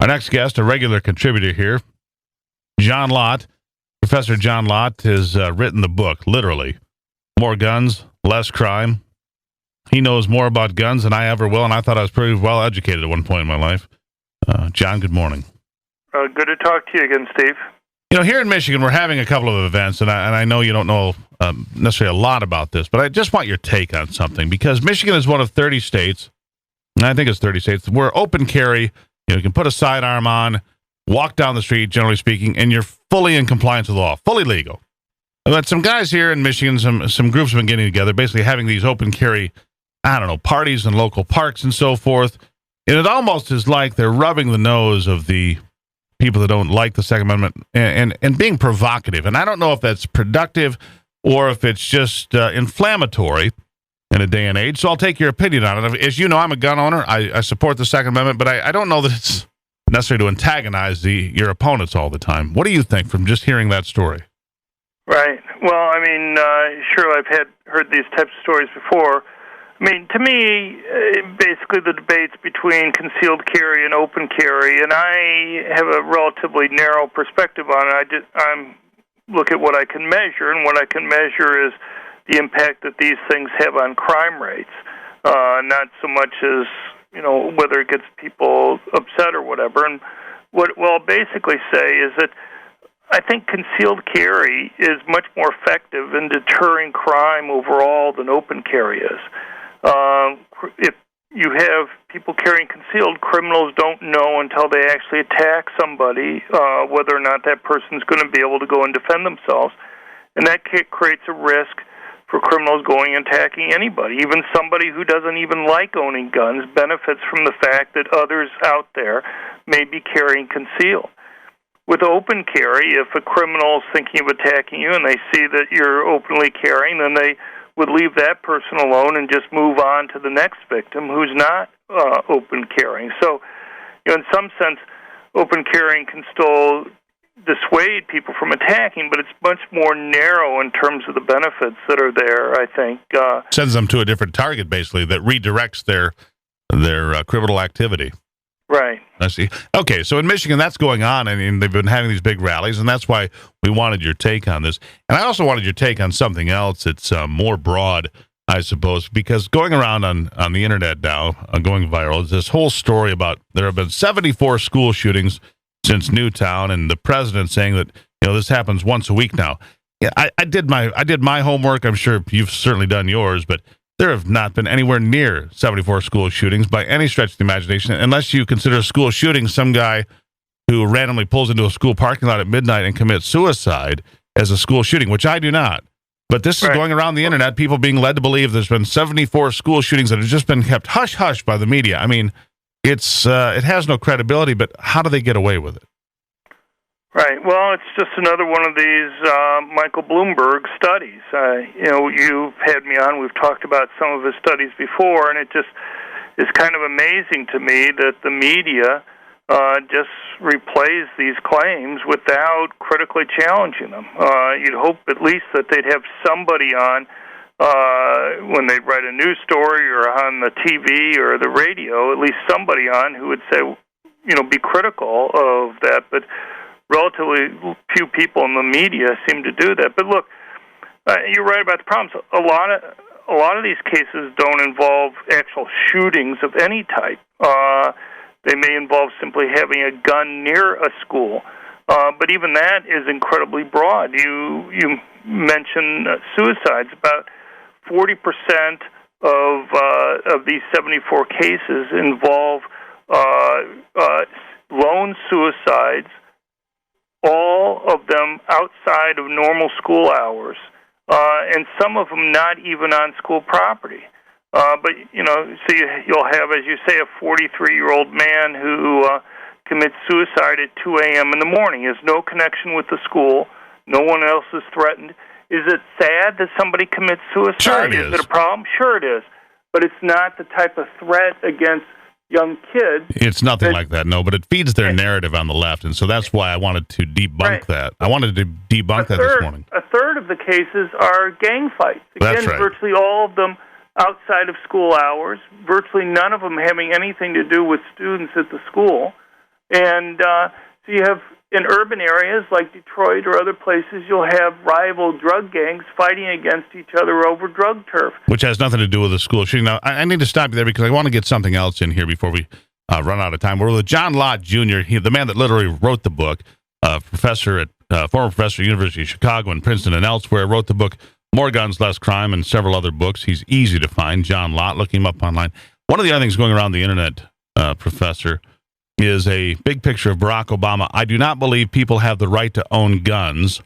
Our next guest, a regular contributor here, John Lott. Professor John Lott has written the book, literally, More Guns, Less Crime. He knows more about guns than I ever will, and I thought I was pretty well educated at one point in my life. John, good morning. Good to talk to you again, Steve. You know, here in Michigan, we're having a couple of events, and I know you don't know necessarily a lot about this, but I just want your take on something, because Michigan is one of 30 states, and I think it's 30 states, where open carry, you can put a sidearm on, walk down the street, generally speaking, and you're fully in compliance with the law, fully legal. But some guys here in Michigan, some groups have been getting together, basically having these open carry, parties in local parks and so forth. And it almost is like they're rubbing the nose of the people that don't like the Second Amendment and being provocative. And I don't know if that's productive or if it's just inflammatory in a day and age. So I'll take your opinion on it. As you know, I'm a gun owner. I support the Second Amendment, but I don't know that it's necessary to antagonize your opponents all the time. What do you think from just hearing that story? Right. Well, sure, I've heard these types of stories before. To me, basically the debate's between concealed carry and open carry, and I have a relatively narrow perspective on it. I look at what I can measure, and what I can measure is the impact that these things have on crime rates, not so much as, whether it gets people upset or whatever. And what I'll basically say is that I think concealed carry is much more effective in deterring crime overall than open carry is. If you have people carrying concealed, criminals don't know until they actually attack somebody whether or not that person's going to be able to go and defend themselves. And that creates a risk for criminals going and attacking anybody. Even somebody who doesn't even like owning guns benefits from the fact that others out there may be carrying concealed. With open carry, if a criminal is thinking of attacking you and they see that you're openly carrying, then they would leave that person alone and just move on to the next victim who's not open carrying. So, in some sense, open carrying can still dissuade people from attacking, but it's much more narrow in terms of the benefits that are there, I think. Sends them to a different target, basically, that redirects their criminal activity. Right. I see. Okay, so in Michigan, that's going on, and they've been having these big rallies, and that's why we wanted your take on this. And I also wanted your take on something else that's more broad, I suppose, because going around on the internet now, going viral, is this whole story about there have been 74 school shootings since Newtown, and the president saying that this happens once a week now. Yeah, I did my homework. I'm sure you've certainly done yours, but there have not been anywhere near 74 school shootings by any stretch of the imagination, unless you consider a school shooting some guy who randomly pulls into a school parking lot at midnight and commits suicide as a school shooting, which I do not. But this is going around the internet, people being led to believe there's been 74 school shootings that have just been kept hush-hush by the media. It has no credibility, but how do they get away with it? Right. Well, it's just another one of these Michael Bloomberg studies. You've had me on. We've talked about some of his studies before, and it just is kind of amazing to me that the media just replays these claims without critically challenging them. You'd hope at least that they'd have somebody on when they write a news story or on the TV or the radio, at least somebody on who would say, be critical of that. But relatively few people in the media seem to do that. But look, you're right about the problems. A lot of these cases don't involve actual shootings of any type. They may involve simply having a gun near a school, but even that is incredibly broad. You mentioned suicides. About 40% of these 74 cases involve lone suicides, all of them outside of normal school hours, and some of them not even on school property. But you'll have, as you say, a 43-year-old man who commits suicide at 2 a.m. in the morning. He has no connection with the school. No one else is threatened. Is it sad that somebody commits suicide? Sure it is. Is it a problem? Sure it is. But it's not the type of threat against young kids. It's nothing like that, no, but it feeds their narrative on the left, and so that's why I wanted to debunk that. I wanted to debunk that this morning. A third of the cases are gang fights. Again, that's right. Virtually all of them outside of school hours, virtually none of them having anything to do with students at the school. And so you have, in urban areas like Detroit or other places, you'll have rival drug gangs fighting against each other over drug turf. Which has nothing to do with the school shooting. Now, I need to stop you there because I want to get something else in here before we run out of time. We're with John Lott Jr., the man that literally wrote the book, former professor at the University of Chicago and Princeton and elsewhere, wrote the book More Guns, Less Crime, and several other books. He's easy to find, John Lott. Look him up online. One of the other things going around the internet, Professor, is a big picture of Barack Obama. I do not believe people have the right to own guns,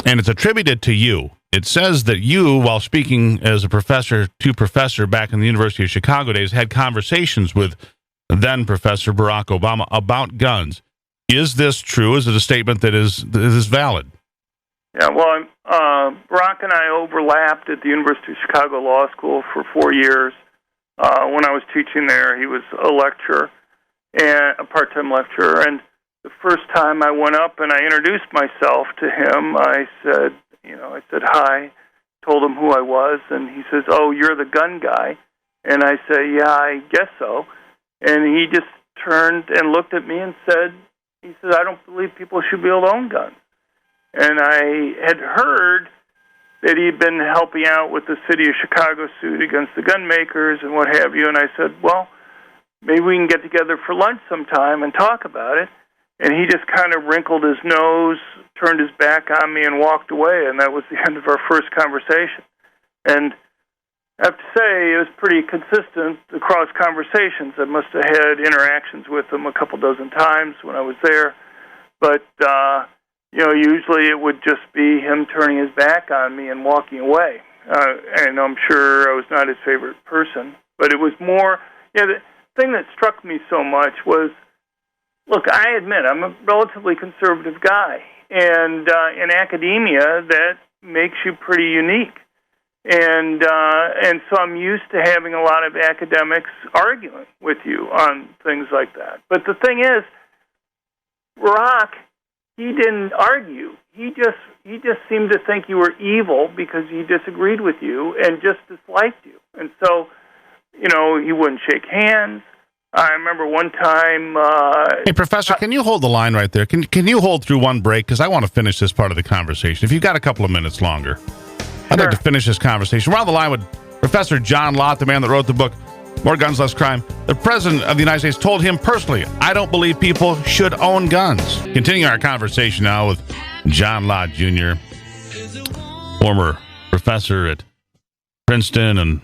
and it's attributed to you. It says that you, while speaking as a professor back in the University of Chicago days, had conversations with then Professor Barack Obama about guns. Is this true? Is it a statement that is valid? Yeah, well, Barack and I overlapped at the University of Chicago Law School for 4 years. When I was teaching there, he was a lecturer, and a part-time lecturer. And the first time I went up and I introduced myself to him, I said hi, told him who I was, and he says, "Oh, you're the gun guy." And I say, "Yeah, I guess so." And he just turned and looked at me and said, "I don't believe people should be able to own guns." And I had heard that he'd been helping out with the city of Chicago suit against the gun makers and what have you. And I said, "Well, maybe we can get together for lunch sometime and talk about it." And he just kind of wrinkled his nose, turned his back on me, and walked away. And that was the end of our first conversation. And I have to say, it was pretty consistent across conversations. I must have had interactions with him a couple dozen times when I was there. But, usually it would just be him turning his back on me and walking away. And I'm sure I was not his favorite person. But it was more, the thing that struck me so much was, look, I admit I'm a relatively conservative guy. And in academia, that makes you pretty unique. And so I'm used to having a lot of academics arguing with you on things like that. But the thing is, Barack, he didn't argue. He just seemed to think you were evil because he disagreed with you and just disliked you. And so, he wouldn't shake hands. I remember one time... hey, Professor, can you hold the line right there? Can you hold through one break? Because I want to finish this part of the conversation. If you've got a couple of minutes longer. I'd like to finish this conversation. We're on the line with Professor John Lott, the man that wrote the book, More Guns, Less Crime. The President of the United States told him personally, "I don't believe people should own guns." Continuing our conversation now with John Lott Jr., former professor at Princeton and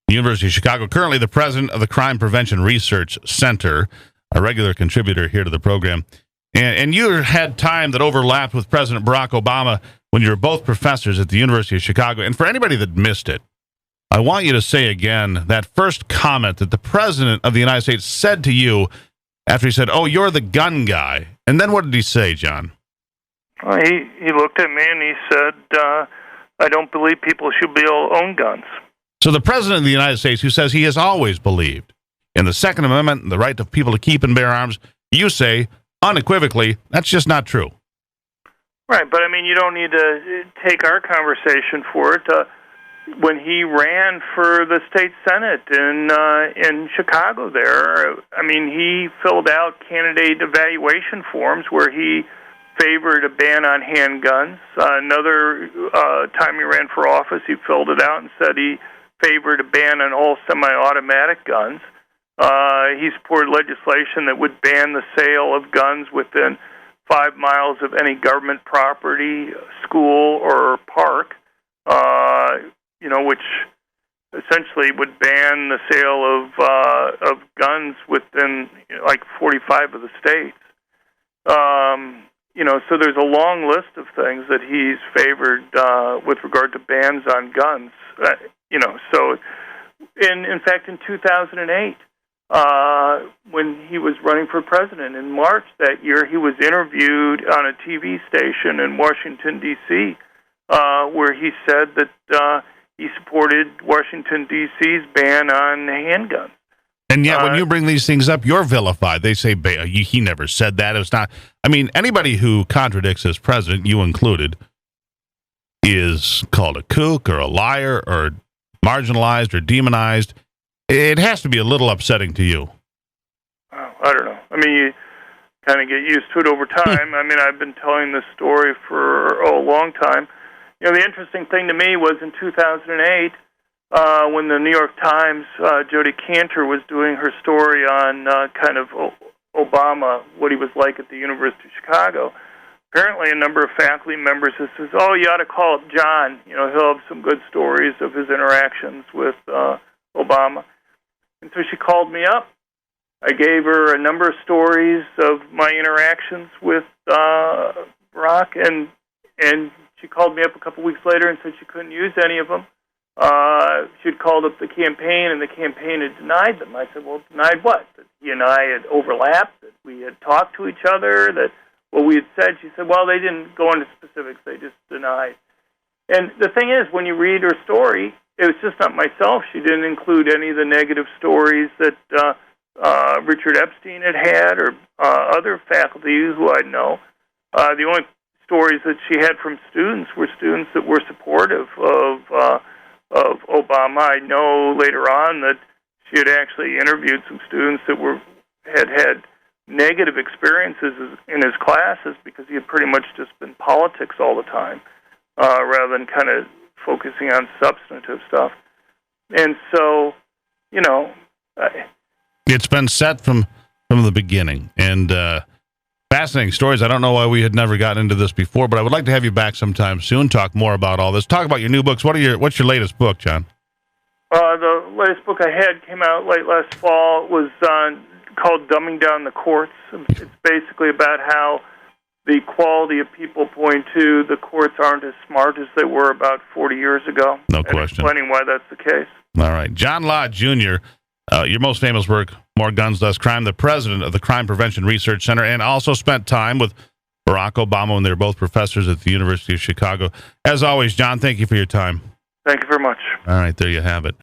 the University of Chicago, currently the president of the Crime Prevention Research Center, a regular contributor here to the program. And you had time that overlapped with President Barack Obama when you were both professors at the University of Chicago. And for anybody that missed it, I want you to say again that first comment that the President of the United States said to you after he said, "Oh, you're the gun guy." And then what did he say, John? Well, he looked at me and he said, "I don't believe people should be able to own guns." So the President of the United States, who says he has always believed in the Second Amendment and the right of people to keep and bear arms, you say unequivocally that's just not true. Right, but you don't need to take our conversation for it. When he ran for the state senate in Chicago there, he filled out candidate evaluation forms where he favored a ban on handguns. Another time he ran for office, he filled it out and said he favored a ban on all semi-automatic guns. He supported legislation that would ban the sale of guns within 5 miles of any government property, school, or park, which essentially would ban the sale of guns within 45 of the states. So there's a long list of things that he's favored with regard to bans on guns. So in fact, in 2008. When he was running for president in March that year, he was interviewed on a TV station in Washington, D.C., where he said that he supported Washington, D.C.'s ban on handguns. And yet, when you bring these things up, you're vilified. They say he never said that. It's not. Anybody who contradicts as president, you included, is called a kook or a liar or marginalized or demonized. It has to be a little upsetting to you. Oh, I don't know. You kind of get used to it over time. I mean, I've been telling this story for a long time. You know, the interesting thing to me was in 2008, when the New York Times, Jodi Kantor was doing her story on kind of Obama, what he was like at the University of Chicago. Apparently, a number of faculty members says, "Oh, you ought to call up John. You know, he'll have some good stories of his interactions with Obama." And so she called me up. I gave her a number of stories of my interactions with Barack, and she called me up a couple weeks later and said she couldn't use any of them. She'd called up the campaign, and the campaign had denied them. I said, "Well, denied what? That he and I had overlapped, that we had talked to each other, that what we had said?" She said, "Well, they didn't go into specifics. They just denied." And the thing is, when you read her story, it was just not myself. She didn't include any of the negative stories that Richard Epstein had or other faculty who I know. The only stories that she had from students were students that were supportive of Obama. I know later on that she had actually interviewed some students that had negative experiences in his classes because he had pretty much just been politics all the time, rather than kind of focusing on substantive stuff. And so, you know, it's been set from the beginning, and fascinating stories. I don't know why we had never gotten into this before, but I would like to have you back sometime soon. Talk more about all this. Talk about your new books. What's your latest book, John? The latest book I had came out late last fall. It was called "Dumbing Down the Courts." It's basically about how the quality of people point to the courts aren't as smart as they were about 40 years ago. No question. Explaining why that's the case. All right. John Lott Jr., your most famous work, More Guns, Less Crime, the president of the Crime Prevention Research Center, and also spent time with Barack Obama when they were both professors at the University of Chicago. As always, John, thank you for your time. Thank you very much. All right, there you have it.